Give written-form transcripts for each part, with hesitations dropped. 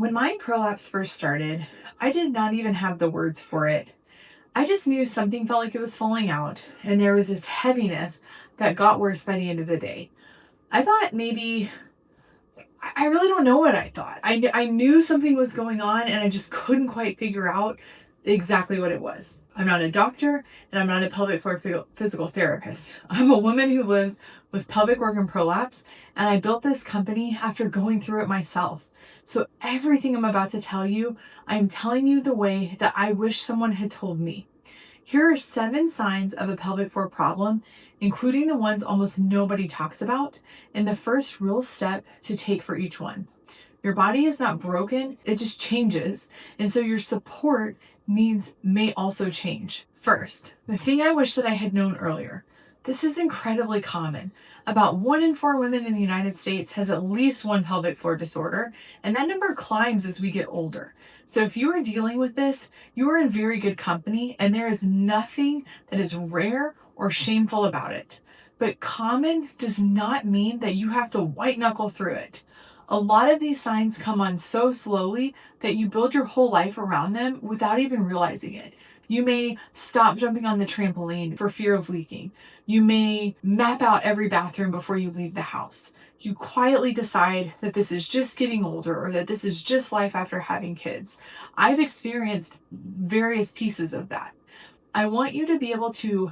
When my prolapse first started, I did not even have the words for it. I just knew something felt like it was falling out, and there was this heaviness that got worse by the end of the day. I thought maybe, I really don't know what I thought. I knew something was going on, and I just couldn't quite figure out exactly what it was. I'm not a doctor, and I'm not a pelvic floor physical therapist. I'm a woman who lives with pelvic organ prolapse, and I built this company after going through it myself. So everything I'm about to tell you, I'm telling you the way that I wish someone had told me. Here are 7 signs of a pelvic floor problem, including the ones almost nobody talks about, and the first real step to take for each one. Your body is not broken, it just changes, and so your support needs may also change. First, the thing I wish that I had known earlier. This is incredibly common. About 1 in 4 women in the United States has at least one pelvic floor disorder, and that number climbs as we get older. So if you are dealing with this, you are in very good company, and there is nothing that is rare or shameful about it. But common does not mean that you have to white-knuckle through it. A lot of these signs come on so slowly that you build your whole life around them without even realizing it. You may stop jumping on the trampoline for fear of leaking. You may map out every bathroom before you leave the house. You quietly decide that this is just getting older or that this is just life after having kids. I've experienced various pieces of that. I want you to be able to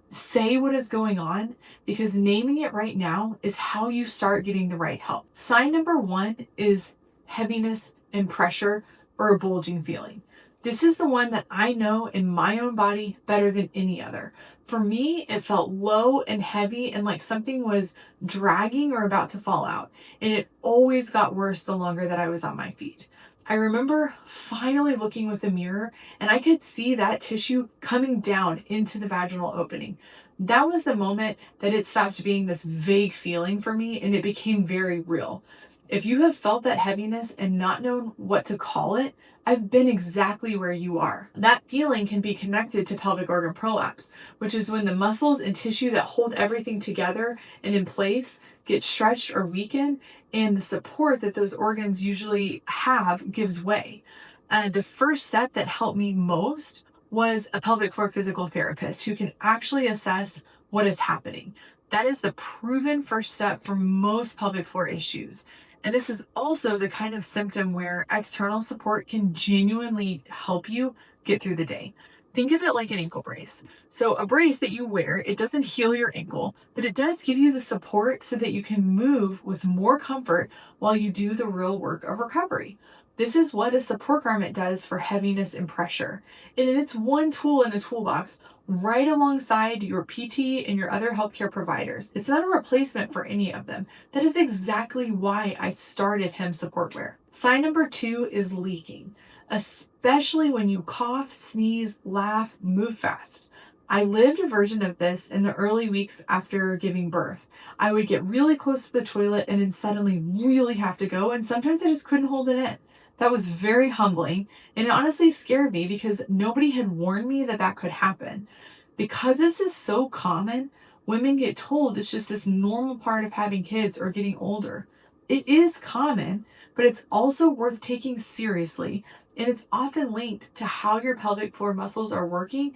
say what is going on, because naming it right now is how you start getting the right help. Sign number 1 is heaviness and pressure or a bulging feeling. This is the one that I know in my own body better than any other. For me, it felt low and heavy and like something was dragging or about to fall out. And it always got worse the longer that I was on my feet. I remember finally looking with the mirror, and I could see that tissue coming down into the vaginal opening. That was the moment that it stopped being this vague feeling for me and it became very real. If you have felt that heaviness and not known what to call it, I've been exactly where you are. That feeling can be connected to pelvic organ prolapse, which is when the muscles and tissue that hold everything together and in place get stretched or weakened, and the support that those organs usually have gives way. The first step that helped me most was a pelvic floor physical therapist who can actually assess what is happening. That is the proven first step for most pelvic floor issues. And this is also the kind of symptom where external support can genuinely help you get through the day. Think of it like an ankle brace. So a brace that you wear, it doesn't heal your ankle, but it does give you the support so that you can move with more comfort while you do the real work of recovery. This is what a support garment does for heaviness and pressure. And it's one tool in a toolbox right alongside your PT and your other healthcare providers. It's not a replacement for any of them. That is exactly why I started Hem Support Wear. Sign number 2 is leaking, especially when you cough, sneeze, laugh, move fast. I lived a version of this in the early weeks after giving birth. I would get really close to the toilet and then suddenly really have to go, and sometimes I just couldn't hold it in. That was very humbling, and it honestly scared me because nobody had warned me that that could happen. Because this is so common, women get told it's just this normal part of having kids or getting older. It is common, but it's also worth taking seriously, and it's often linked to how your pelvic floor muscles are working.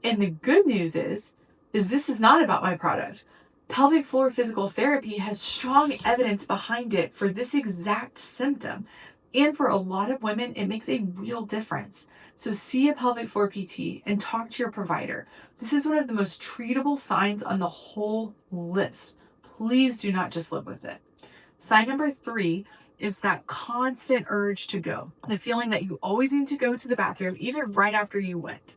And the good news is this is not about my product. Pelvic floor physical therapy has strong evidence behind it for this exact symptom. And for a lot of women, it makes a real difference. So see a pelvic floor PT and talk to your provider. This is one of the most treatable signs on the whole list. Please do not just live with it. Sign number 3 is that constant urge to go. The feeling that you always need to go to the bathroom, even right after you went.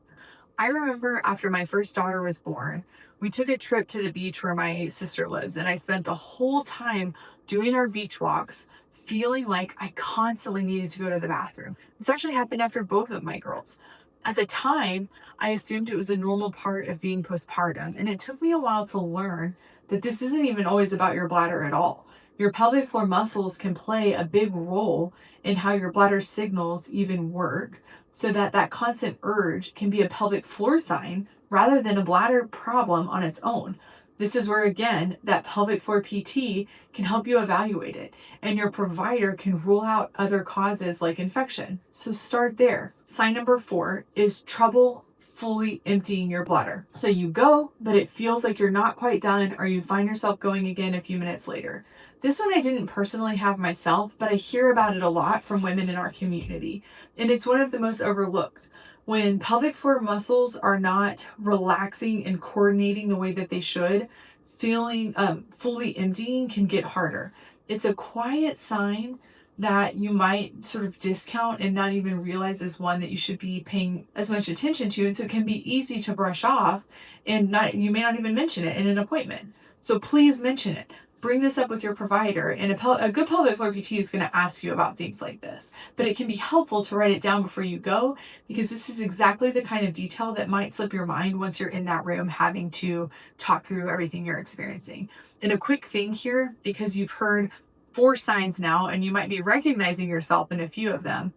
I remember after my first daughter was born, we took a trip to the beach where my sister lives, and I spent the whole time doing our beach walks feeling like I constantly needed to go to the bathroom. This actually happened after both of my girls. At the time, I assumed it was a normal part of being postpartum, and it took me a while to learn that this isn't even always about your bladder at all. Your pelvic floor muscles can play a big role in how your bladder signals even work, so that constant urge can be a pelvic floor sign rather than a bladder problem on its own. This is where, again, that pelvic floor PT can help you evaluate it, and your provider can rule out other causes like infection. So start there. Sign number 4 is trouble fully emptying your bladder. So you go, but it feels like you're not quite done, or you find yourself going again a few minutes later. This one I didn't personally have myself, but I hear about it a lot from women in our community, and it's one of the most overlooked. When pelvic floor muscles are not relaxing and coordinating the way that they should, feeling fully emptying can get harder. It's a quiet sign that you might sort of discount and not even realize is one that you should be paying as much attention to. And so it can be easy to brush off, and you may not even mention it in an appointment. So please mention it. Bring this up with your provider, and a good pelvic floor PT is going to ask you about things like this. But it can be helpful to write it down before you go, because this is exactly the kind of detail that might slip your mind once you're in that room having to talk through everything you're experiencing. And a quick thing here, because you've heard 4 signs now, and you might be recognizing yourself in a few of them.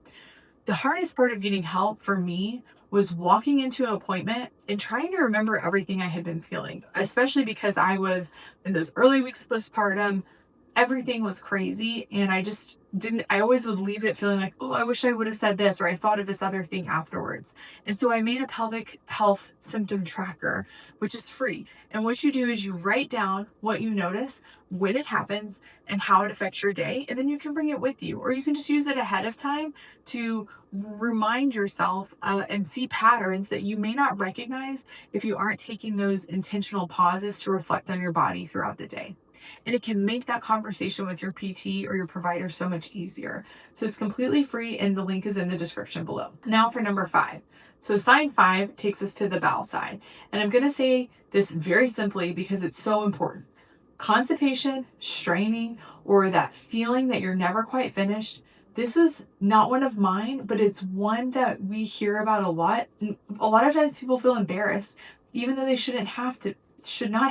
The hardest part of getting help for me was walking into an appointment and trying to remember everything I had been feeling, especially because I was in those early weeks postpartum. Everything was crazy, and I always would leave it feeling like, oh, I wish I would have said this, or I thought of this other thing afterwards. And so I made a pelvic health symptom tracker, which is free. And what you do is you write down what you notice, when it happens, and how it affects your day. And then you can bring it with you, or you can just use it ahead of time to remind yourself and see patterns that you may not recognize if you aren't taking those intentional pauses to reflect on your body throughout the day. And it can make that conversation with your PT or your provider so much easier. So it's completely free, and the link is in the description below. Now for number 5. So sign 5 takes us to the bowel side. And I'm going to say this very simply because it's so important. Constipation, straining, or that feeling that you're never quite finished, this was not one of mine, but it's one that we hear about a lot. And a lot of times people feel embarrassed, even though they should not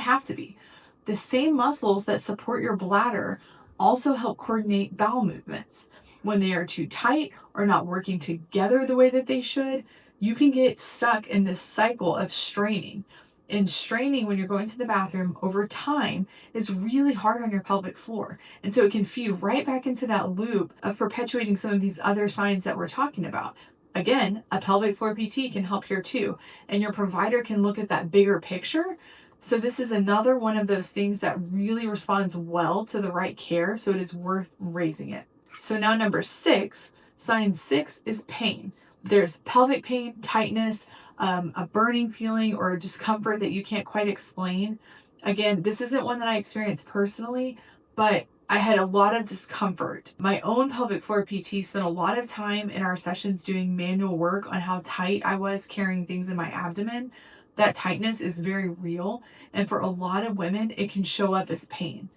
have to be. The same muscles that support your bladder also help coordinate bowel movements. When they are too tight or not working together the way that they should, you can get stuck in this cycle of straining. And straining when you're going to the bathroom over time is really hard on your pelvic floor. And so it can feed right back into that loop of perpetuating some of these other signs that we're talking about. Again, a pelvic floor PT can help here too. And your provider can look at that bigger picture. So this is another one of those things that really responds well to the right care. So it is worth raising it. So now number 6, sign 6 is pain. There's pelvic pain, tightness, a burning feeling or discomfort that you can't quite explain. Again, this isn't one that I experienced personally, but I had a lot of discomfort. My own pelvic floor PT spent a lot of time in our sessions doing manual work on how tight I was carrying things in my abdomen. That tightness is very real, and for a lot of women, it can show up as pain.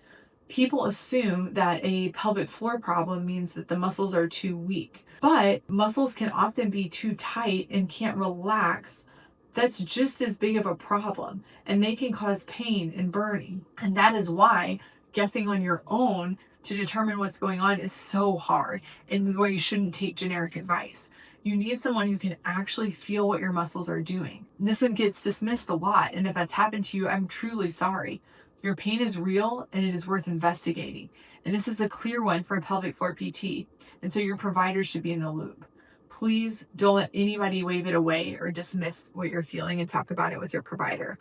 People assume that a pelvic floor problem means that the muscles are too weak, but muscles can often be too tight and can't relax. That's just as big of a problem, and they can cause pain and burning. And that is why guessing on your own to determine what's going on is so hard, and why you shouldn't take generic advice. You need someone who can actually feel what your muscles are doing. And this one gets dismissed a lot, and if that's happened to you, I'm truly sorry. Your pain is real, and it is worth investigating. And this is a clear one for a pelvic floor PT, and so your provider should be in the loop. Please don't let anybody wave it away or dismiss what you're feeling, and talk about it with your provider.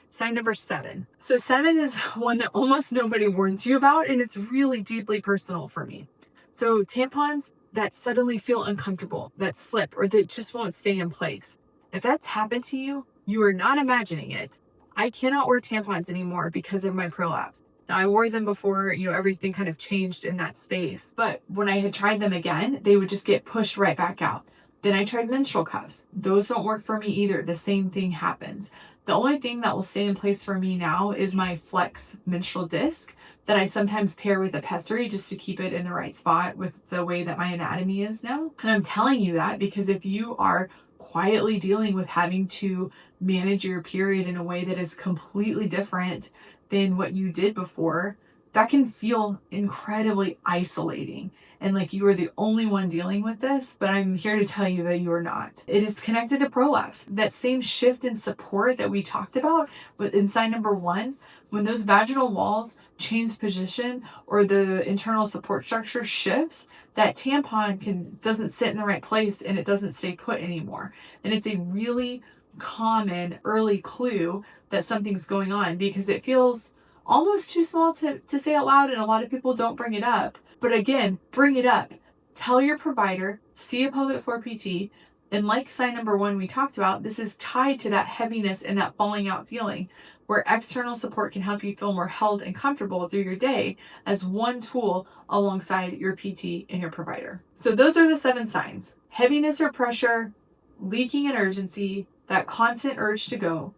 Sign number 7. So 7 is one that almost nobody warns you about, and it's really deeply personal for me. So tampons that suddenly feel uncomfortable, that slip, or that just won't stay in place. If that's happened to you, you are not imagining it. I cannot wear tampons anymore because of my prolapse. Now, I wore them before, everything kind of changed in that space. But when I had tried them again, they would just get pushed right back out. Then I tried menstrual cups. Those don't work for me either. The same thing happens. The only thing that will stay in place for me now is my Flex menstrual disc that I sometimes pair with a pessary just to keep it in the right spot with the way that my anatomy is now. And I'm telling you that because if you are quietly dealing with having to manage your period in a way that is completely different than what you did before, that can feel incredibly isolating and like you are the only one dealing with this, but I'm here to tell you that you are not. It is connected to prolapse. That same shift in support that we talked about in sign number 1, When those vaginal walls change position or the internal support structure shifts, that tampon doesn't sit in the right place and it doesn't stay put anymore. And it's a really common early clue that something's going on because it feels almost too small to say out loud, and a lot of people don't bring it up. But again, bring it up. Tell your provider, see a pelvic floor PT, and like sign number 1 we talked about, this is tied to that heaviness and that falling out feeling, where external support can help you feel more held and comfortable through your day as one tool alongside your PT and your provider. So those are the 7 signs: heaviness or pressure, leaking and urgency, that constant urge to go,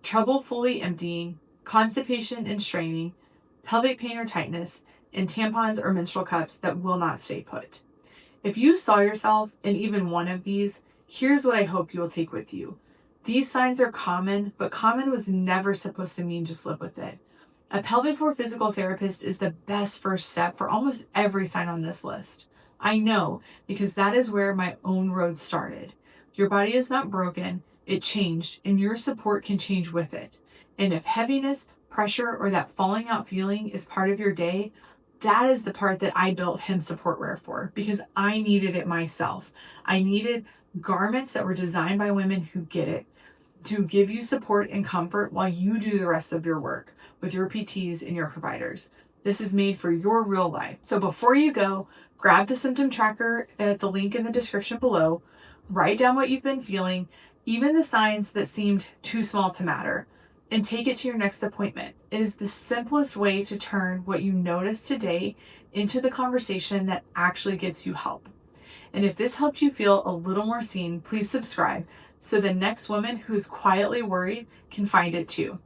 trouble fully emptying, constipation and straining, pelvic pain or tightness, and tampons or menstrual cups that will not stay put. If you saw yourself in even one of these, here's what I hope you will take with you. These signs are common, but common was never supposed to mean just live with it. A pelvic floor physical therapist is the best first step for almost every sign on this list. I know, because that is where my own road started. Your body is not broken, it changed, and your support can change with it. And if heaviness, pressure, or that falling out feeling is part of your day, that is the part that I built Hem Support Wear for, because I needed it myself. I needed garments that were designed by women who get it, to give you support and comfort while you do the rest of your work with your PTs and your providers. This is made for your real life. So before you go, grab the symptom tracker at the link in the description below, write down what you've been feeling, even the signs that seemed too small to matter, and take it to your next appointment. It is the simplest way to turn what you notice today into the conversation that actually gets you help. And if this helped you feel a little more seen, please subscribe so the next woman who's quietly worried can find it too.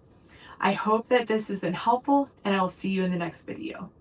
I hope that this has been helpful, and I will see you in the next video.